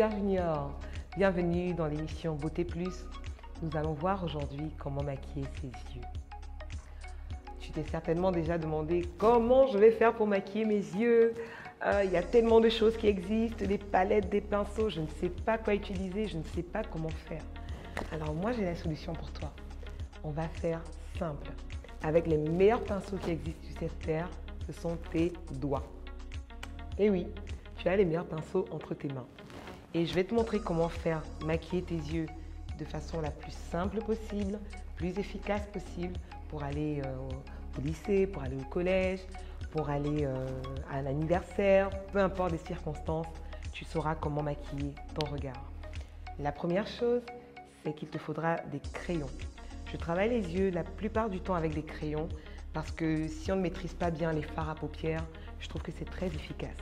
Super Junior, bienvenue dans l'émission Beauté Plus. Nous allons voir aujourd'hui comment maquiller ses yeux. Tu t'es certainement déjà demandé comment je vais faire pour maquiller mes yeux. Il y a tellement de choses qui existent, des palettes, des pinceaux, je ne sais pas quoi utiliser, je ne sais pas comment faire. Alors moi j'ai la solution pour toi. On va faire simple. Avec les meilleurs pinceaux qui existent sur cette terre, ce sont tes doigts. Et oui, tu as les meilleurs pinceaux entre tes mains. Et je vais te montrer comment faire maquiller tes yeux de façon la plus simple possible, plus efficace possible pour aller au lycée, pour aller au collège, pour aller à l'anniversaire, peu importe les circonstances, tu sauras comment maquiller ton regard. La première chose, c'est qu'il te faudra des crayons. Je travaille les yeux la plupart du temps avec des crayons parce que si on ne maîtrise pas bien les fards à paupières, je trouve que c'est très efficace.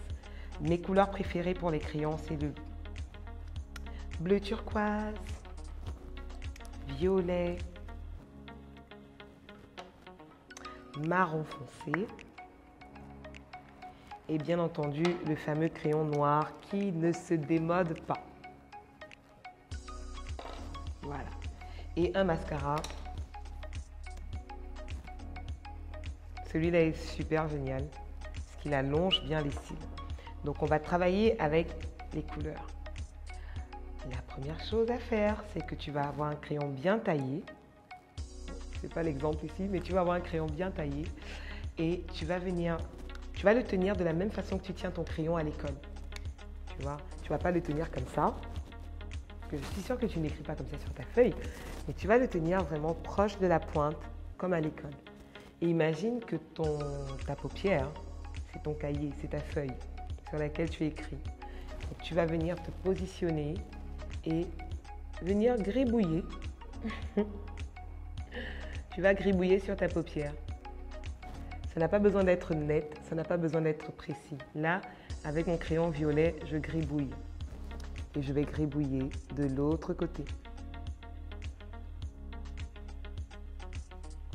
Mes couleurs préférées pour les crayons, c'est le bleu turquoise, violet, marron foncé et bien entendu le fameux crayon noir qui ne se démode pas. Voilà. Et un mascara. Celui-là est super génial parce qu'il allonge bien les cils. Donc on va travailler avec les couleurs. La première chose à faire, c'est que tu vas avoir un crayon bien taillé. Ce n'est pas l'exemple ici, mais tu vas avoir un crayon bien taillé et tu vas le tenir de la même façon que tu tiens ton crayon à l'école. Tu vois, tu ne vas pas le tenir comme ça, parce que je suis sûre que tu n'écris pas comme ça sur ta feuille, mais tu vas le tenir vraiment proche de la pointe, comme à l'école. Et imagine que ta paupière, c'est ton cahier, c'est ta feuille sur laquelle tu écris. Donc, tu vas venir te positionner et venir gribouiller. Tu vas gribouiller sur ta paupière. Ça n'a pas besoin d'être net, ça n'a pas besoin d'être précis. Là, avec mon crayon violet, je gribouille. Et je vais gribouiller de l'autre côté.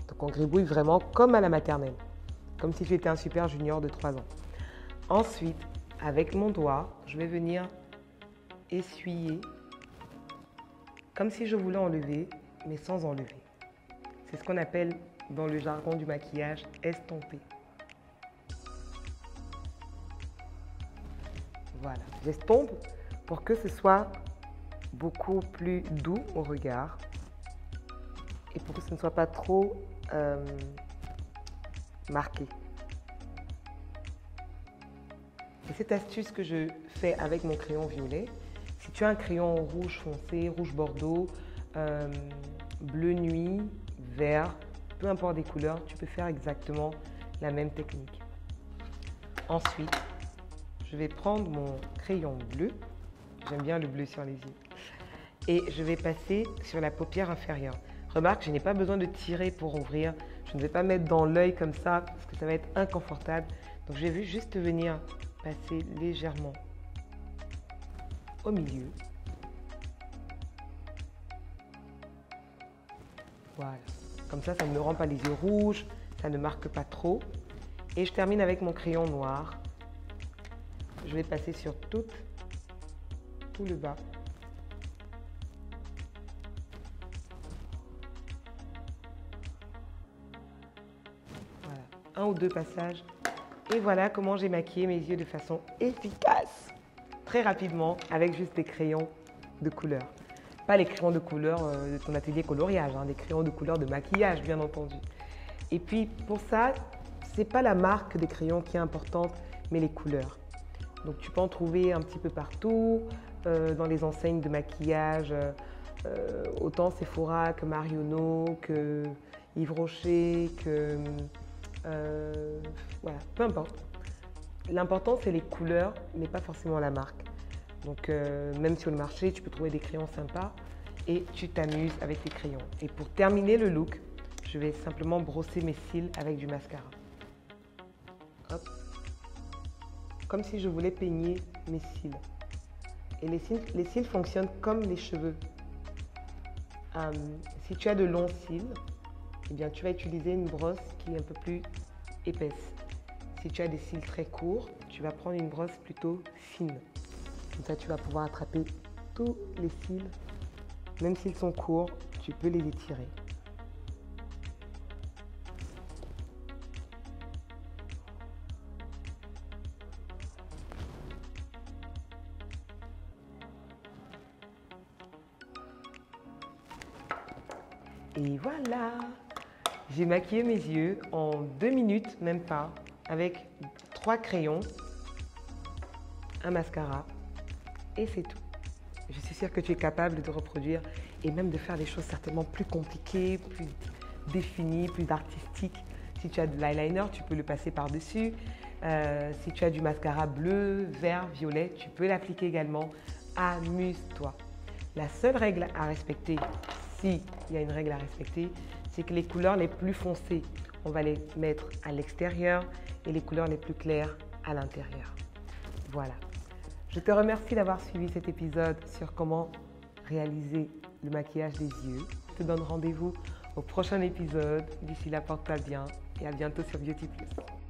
Donc on gribouille vraiment comme à la maternelle, comme si tu étais un super junior de 3 ans. Ensuite, avec mon doigt, je vais venir essuyer, comme si je voulais enlever, mais sans enlever. C'est ce qu'on appelle, dans le jargon du maquillage, estomper. Voilà, j'estompe pour que ce soit beaucoup plus doux au regard et pour que ce ne soit pas trop marqué. Et cette astuce que je fais avec mon crayon violet, si tu as un crayon rouge foncé, rouge bordeaux, bleu nuit, vert, peu importe des couleurs, tu peux faire exactement la même technique. Ensuite, je vais prendre mon crayon bleu, j'aime bien le bleu sur les yeux, et je vais passer sur la paupière inférieure. Remarque, je n'ai pas besoin de tirer pour ouvrir, je ne vais pas mettre dans l'œil comme ça parce que ça va être inconfortable. Donc je vais juste venir passer légèrement au milieu. Voilà, comme ça, ça ne me rend pas les yeux rouges, ça ne marque pas trop. Et je termine avec mon crayon noir. Je vais passer sur tout le bas. Voilà, un ou deux passages. Et voilà comment j'ai maquillé mes yeux de façon efficace, très rapidement, avec juste des crayons de couleur. Pas les crayons de couleur de ton atelier coloriage, hein, des crayons de couleur de maquillage, bien entendu. Et puis, pour ça, ce n'est pas la marque des crayons qui est importante, mais les couleurs. Donc, tu peux en trouver un petit peu partout, dans les enseignes de maquillage, autant Sephora que Marionneau, que Yves Rocher, que... voilà, peu importe. L'important, c'est les couleurs, mais pas forcément la marque. Donc, même sur le marché, tu peux trouver des crayons sympas et tu t'amuses avec tes crayons. Et pour terminer le look, je vais simplement brosser mes cils avec du mascara. Hop. Comme si je voulais peigner mes cils. Et les cils fonctionnent comme les cheveux. Si tu as de longs cils, eh bien, tu vas utiliser une brosse qui est un peu plus épaisse. Si tu as des cils très courts, tu vas prendre une brosse plutôt fine. Comme ça, tu vas pouvoir attraper tous les cils. Même s'ils sont courts, tu peux les étirer. Et voilà, j'ai maquillé mes yeux en 2 minutes, même pas, avec 3 crayons, un mascara et c'est tout. Je suis sûre que tu es capable de reproduire et même de faire des choses certainement plus compliquées, plus définies, plus artistiques. Si tu as de l'eyeliner, tu peux le passer par-dessus. Si tu as du mascara bleu, vert, violet, tu peux l'appliquer également. Amuse-toi. La seule règle à respecter, s'il y a une règle à respecter, c'est que les couleurs les plus foncées, on va les mettre à l'extérieur et les couleurs les plus claires à l'intérieur. Voilà. Je te remercie d'avoir suivi cet épisode sur comment réaliser le maquillage des yeux. Je te donne rendez-vous au prochain épisode. D'ici là, porte-toi bien et à bientôt sur Beauty Plus.